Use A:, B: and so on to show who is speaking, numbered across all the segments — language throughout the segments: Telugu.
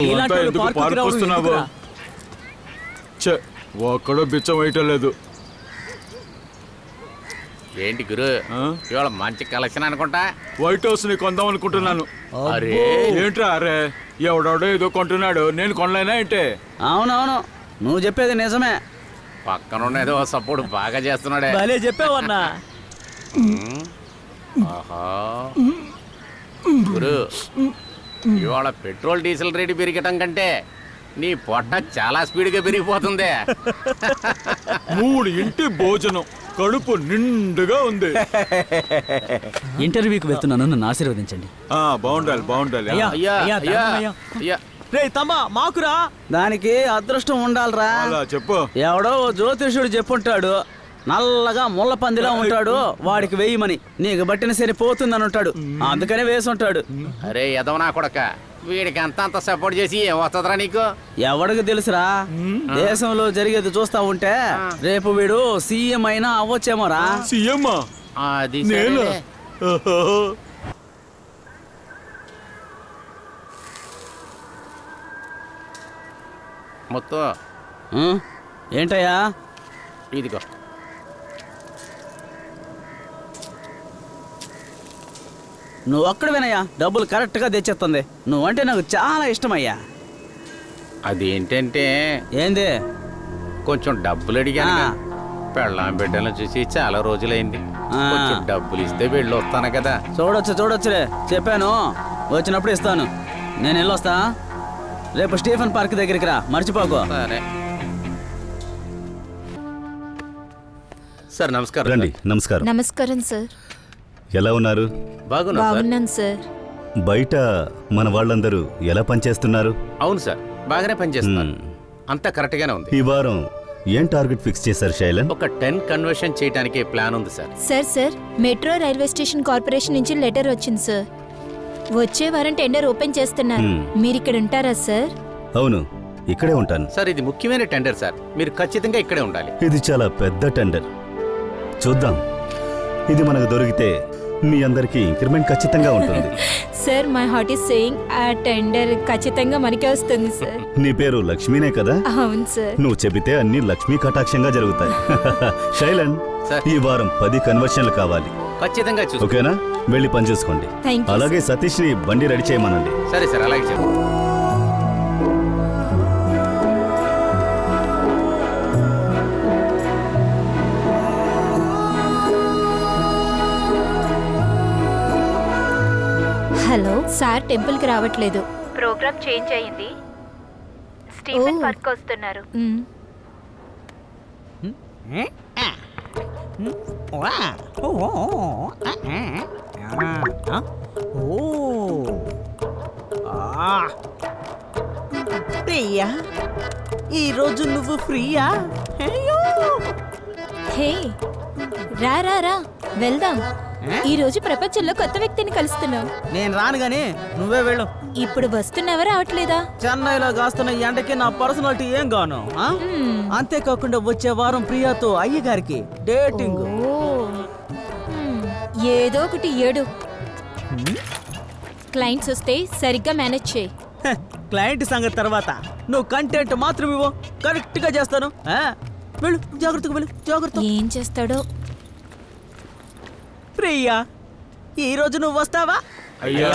A: నువ్వంతా ఎందుకు పార్క్ వస్తున్నావు? ఒక్కడో బిచ్చం వేయటం లేదు.
B: ఏంటి గురు ఇవాళ మంచి కలెక్షన్ అనుకుంటా.
A: వైట్ హౌస్ ని కొందాం అనుకుంటున్నాను.
B: అరే
A: ఏంట్రా? అరే ఎవడో ఏదో కొంటున్నాడు, నేను కొనలేనా ఏంటే?
C: అవునవును, నువ్వు చెప్పేది నిజమే.
B: పక్కన ఏదో సపోర్ట్ బాగా చేస్తున్నాడే.
C: భలే చెప్పావన్నా.
B: గురు ఇవాళ పెట్రోల్ డీజిల్ రేటు పెరగటం కంటే నీ పొట్ట చాలా స్పీడ్గా పెరిగిపోతుంది.
A: 3 ఇంటి భోజనం కడుపు నిండుగా ఉంది.
C: ఇంటర్వ్యూకి వెళ్తున్నాను, నన్ను ఆశీర్వదించండి.
A: బాగుండాలి బాగుండాలి.
C: రే తమ్మా మాకురా. దానికి అదృష్టం ఉండాలిరా.
A: చెప్పు.
C: ఎవడో జ్యోతిషుడు చెప్పుంటాడు, నల్లగా ముళ్ళ పందిలా ఉంటాడు, వాడికి వేయమని. నీకు బట్టిన సరిపోతుందని ఉంటాడు, అందుకనే వేసుంటాడు.
B: అరే ఎదవనా కొడక, వీడికి అంత సపోర్ట్ చేసి ఏం వస్తుందిరా నీకు?
C: ఎవడికి తెలుసురా, దేశంలో జరిగేది చూస్తా ఉంటే రేపు వీడు సీఎం అయినా అవ్వచ్చేమోరా.
A: సీఎం?
B: అది
A: నేను
B: మొత్తం
C: ఏంటయ్యా?
B: ఇదిగో.
C: నువ్వు ఒక్కడ వినయ్యా, డబ్బులు కరెక్ట్గా తెచ్చేస్తుంది. నువ్వంటే నాకు చాలా ఇష్టమయ్యా.
B: అదేంటంటే
C: ఏంది?
B: కొంచెం డబ్బులు అడిగాను. పెళ్ళాం బిడ్డలను చూసి చాలా రోజులైంది. కొంచెం డబ్బులు ఇస్తే వెళ్ళి వస్తాను కదా.
C: చూడొచ్చులే, చెప్పాను వచ్చినప్పుడు ఇస్తాను. నేను వెళ్ళొస్తా. రేపు స్టీఫెన్ పార్క్ దగ్గరికి రా, మర్చిపోకు.
B: సరే సార్. నమస్కారం.
D: రండి. నమస్కారం.
E: నమస్కారం సార్.
D: ఎలా ఉన్నారు?
E: బాగున్నాను సార్.
D: బయట మన వాళ్ళందరూ ఎలా పనిచేస్తున్నారు?
B: అవును సార్, బాగానే పనిచేస్తున్నారు. అంతా కరెక్ట్ గానే ఉంది.
D: ఈ వారం ఏం టార్గెట్ ఫిక్స్ చేశారు శైలన్?
B: ఒక 10 కన్వర్షన్ చేయడానికి ప్లాన్ ఉంది sir.
E: Sir metro railway station corporation నుంచి లెటర్ వచ్చింది సార్. వచ్చే వారం టెండర్ ఓపెన్ చేస్తున్నారు. మీరు ఇక్కడ ఉంటారా సార్?
D: అవును, ఇక్కడే ఉంటాను
B: సార్. ఇది ముఖ్యమైన టెండర్ సార్, మీరు ఖచ్చితంగా ఇక్కడే ఉండాలి.
D: ఇది చాలా పెద్ద టెండర్. చూద్దాం, ఇది మనకు దొరికితే మీ అందరికీ ఇంక్రిమెంట్ ఖచ్చితంగా ఉంటుంది.
E: Sir my heart is saying ఆ టెండర్ ఖచ్చితంగా మనకే వస్తుంది సార్.
D: నీ పేరు లక్ష్మీనే కదా?
E: అవును సార్.
D: నువ్వు చెబితే అన్ని లక్ష్మీ కటాక్షంగా జరుగుతాయి. శైలన్, ఈ వారం 10 కన్వర్షన్లు కావాలి.
B: ఖచ్చితంగా
D: ఓకేనా? వెళ్ళి పని చూసుకోండి. అలాగే సతీష్ ని బండి రెడీ చేయమనండి.
B: సరే సార్, అలాగే చెప్పండి.
E: హలో సార్, టెంపుల్కి రావట్లేదు. ప్రోగ్రామ్ చేంజ్ అయ్యింది. స్టీఫెన్ పార్క్ వస్తున్నారు.
C: ప్రియా, ఈరోజు నువ్వు ఫ్రీయా?
E: హే రా రా రా వెళ్దాం. ఈ రోజు ప్రపంచంలో కొత్త వ్యక్తిని కలుస్తున్నాం.
C: నేను రాను గానీ నువ్వే వెళ్ళు.
E: ఇప్పుడు వస్తున్నావా రావట్లేదా?
C: చెన్నైలో కాస్తున్న ఎండకి నా పర్సనాలిటీ ఏం గాను. అంతేకాకుండా వచ్చే వారం ప్రియాతో అయ్యగారికి డేటింగ్.
E: ఏదో ఒకటి ఏడు. క్లయింట్స్ వస్తే సరిగ్గా మేనేజ్ చేయి.
C: క్లయింట్ సంగతి తర్వాత, నువ్వు కంటెంట్ మాత్రం ఇవ్వు, కరెక్ట్ గా చేస్తాను. వెళ్ళు, జాగ్రత్తగా వెళ్ళు, జాగ్రత్త.
E: ఏం చేస్తాడో.
C: ప్రియా, ఈ రోజు నువ్వు వస్తావా?
A: అయ్యా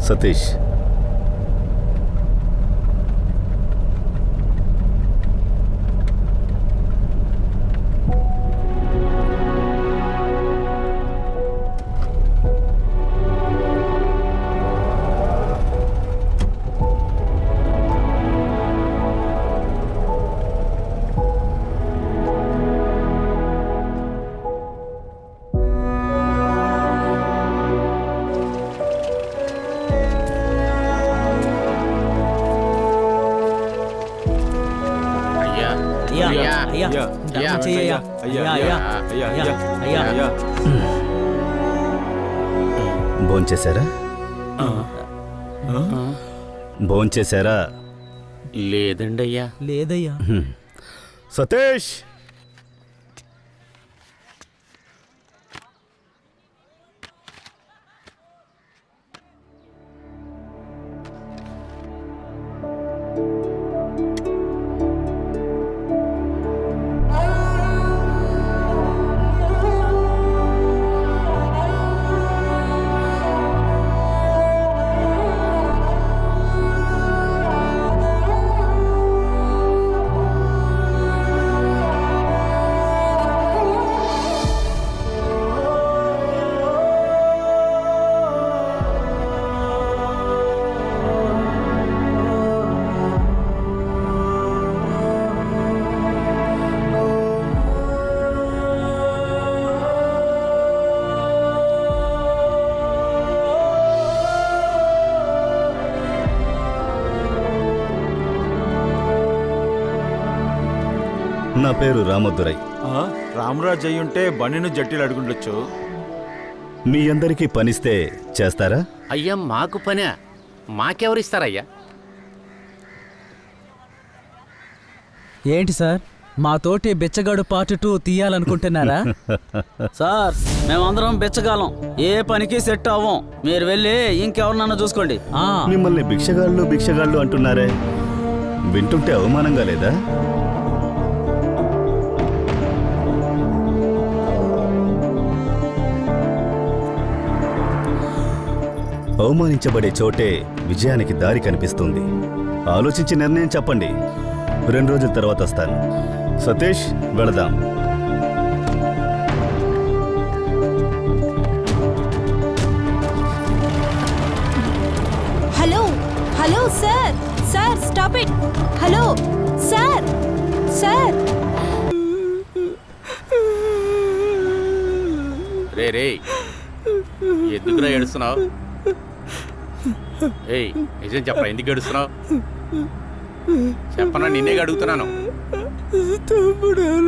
D: సతీష్, భోంచేశారా? భోంచేశారా?
B: లేదండి అయ్యా.
C: లేదయ్యా.
D: సతీష్, నా పేరు రామదురై.
A: రామరాజ్ అయ్యుంటే బండిని జట్టీలు అడుగుండొచ్చు.
D: మీ అందరికీ పనిస్తే చేస్తారా?
B: అయ్యా మాకు పనే, మాకెవరిస్తారయ్యా?
C: ఏంటి సార్, మాతోటి బిచ్చగాడు పార్ట్ 2 తీయాలనుకుంటున్నారా? సార్, మేమందరం బిచ్చగాలం, ఏ పనికి సెట్ అవ్వం. మీరు వెళ్ళి ఇంకెవరినన్నా చూసుకోండి.
D: మిమ్మల్ని భిక్షగాళ్ళు అంటున్నారే, వింటుంటే అవమానంగా లేదా? అవమానించబడే చోటే విజయానికి దారి కనిపిస్తుంది. ఆలోచించి నిర్ణయం చెప్పండి. 2 రోజుల తర్వాత వస్తాను. సతీష్, వెళదాం.
E: Hello hello sir, sir stop it. Hello sir, sir.
B: రే ఎందుకురా ఏడుస్తున్నావు? ఏయ్ నిజం చెప్పరా, ఎందుకు ఏడుస్తున్నావు? చెప్పనా, నిన్నే అడుగుతున్నాను.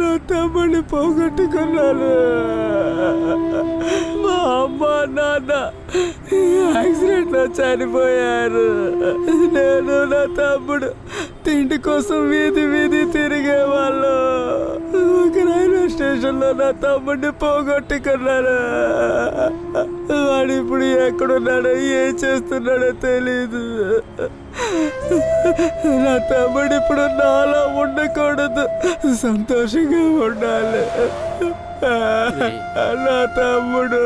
C: నా తమ్ముడిని పోగొట్టుకున్నాను. మా అమ్మ నాన్న యాక్సిడెంట్ లో చనిపోయారు. నేను నా తమ్ముడు తిండి కోసం వీధి తిరిగేవాళ్ళు. ఒక రైల్వే స్టేషన్ లో నా తమ్ముడిని పోగొట్టుకున్నాను. వాడు ఇప్పుడు ఎక్కడున్నాడో ఏం చేస్తున్నాడో తెలీదు. నా తమ్ముడు ఇప్పుడు నాలో ఉండకూడదు, సంతోషంగా ఉండాలి. నా తమ్ముడు.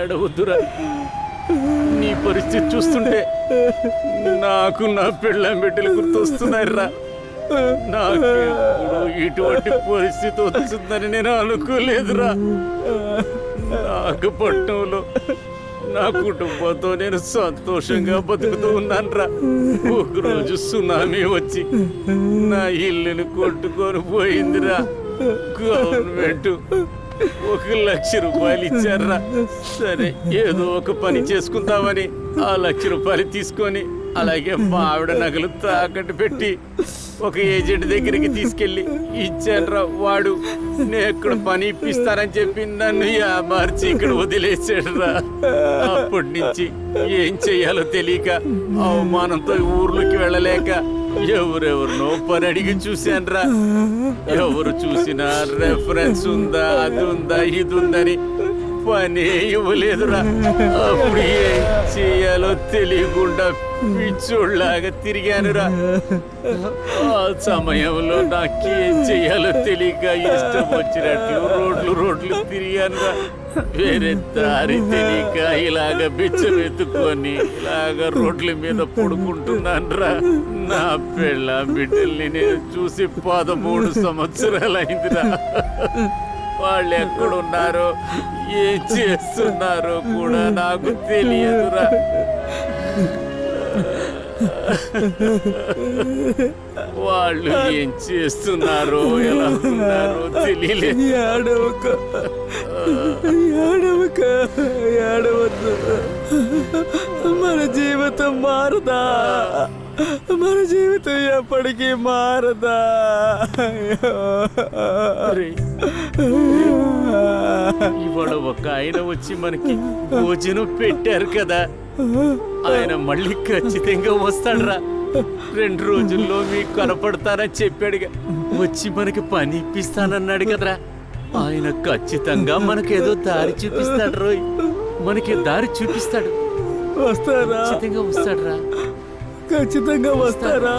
B: ఏడవద్దురా, నీ పరిస్థితి చూస్తుంటే నాకు నా పెళ్ళాం బిడ్డలు గుర్తొస్తున్నాయిరా. నాకు ఇటువంటి పరిస్థితి వస్తుందని నేను అనుకోలేదురా. నాగపట్నంలో నా కుటుంబంతో నేను సంతోషంగా బతుకుతూ ఉన్నానురా. ఒకరోజు సునామీ వచ్చి నా ఇల్లుని కొట్టుకొని పోయిందిరా. గవర్నమెంట్ 1,00,000 రూపాయలు ఇచ్చారా. సరే, ఏదో ఒక పని చేసుకుందామని ఆ 1,00,000 రూపాయలు తీసుకొని, అలాగే మా ఆవిడ నగలు తాకట్టు పెట్టి ఒక ఏజెంట్ దగ్గరికి తీసుకెళ్ళి ఇచ్చానురా. వాడు నేను ఇక్కడ పని ఇప్పిస్తానని చెప్పి నన్ను మార్చి ఇక్కడ వదిలేసాడురా. అప్పటి నుంచి ఏం చెయ్యాలో తెలియక, అవమానంతో ఊర్లోకి వెళ్ళలేక ఎవరెవరినో పని అడిగి చూశానురా. ఎవరు చూసినా రెఫరెన్స్ ఉందా, అది ఉందా, ఇది ఉందని పని ఇవ్వలేదురా. అప్పుడు ఏం చేయాలో తెలియకుండా పిచ్చోళ్ళలాగా తిరిగానురా. ఆ సమయంలో నాకేం చేయాలో తెలియక ఇష్టం వచ్చినట్లు రోడ్లు తిరిగానురా. వేరే దారి తెలియక ఇలాగ బిచ్చమెత్తుకొని ఇలాగ రోడ్ల మీద పడుకుంటున్నానురా. నా పెళ్ళాం బిడ్డల్ని నేను చూసి 13 సంవత్సరాలైందిరా. వాళ్ళు ఎక్కడున్నారో ఏం చేస్తున్నారో కూడా నాకు తెలియదురా. వాళ్ళు ఏం చేస్తున్నారో ఎలా ఉన్నారో తెలియలేదు.
C: ఏడవద్దు, మన జీవితం మారదా? మన జీవితం ఎప్పటికీ మారదా?
B: ఇవాళ ఒక ఆయన వచ్చి మనకి భోజనం పెట్టారు కదా, ఆయన మళ్ళీ ఖచ్చితంగా వస్తాడురా. 2 రోజుల్లో మీకు కనపడతారని చెప్పాడుగా. వచ్చి మనకి పని ఇప్పిస్తానన్నాడు కదరా. ఆయన ఖచ్చితంగా మనకేదో దారి చూపిస్తాడు రోయ్. మనకి దారి చూపిస్తాడు.
C: వస్తారా?
B: ఖచ్చితంగా వస్తాడు రా.
C: ఖచ్చితంగా వస్తారా?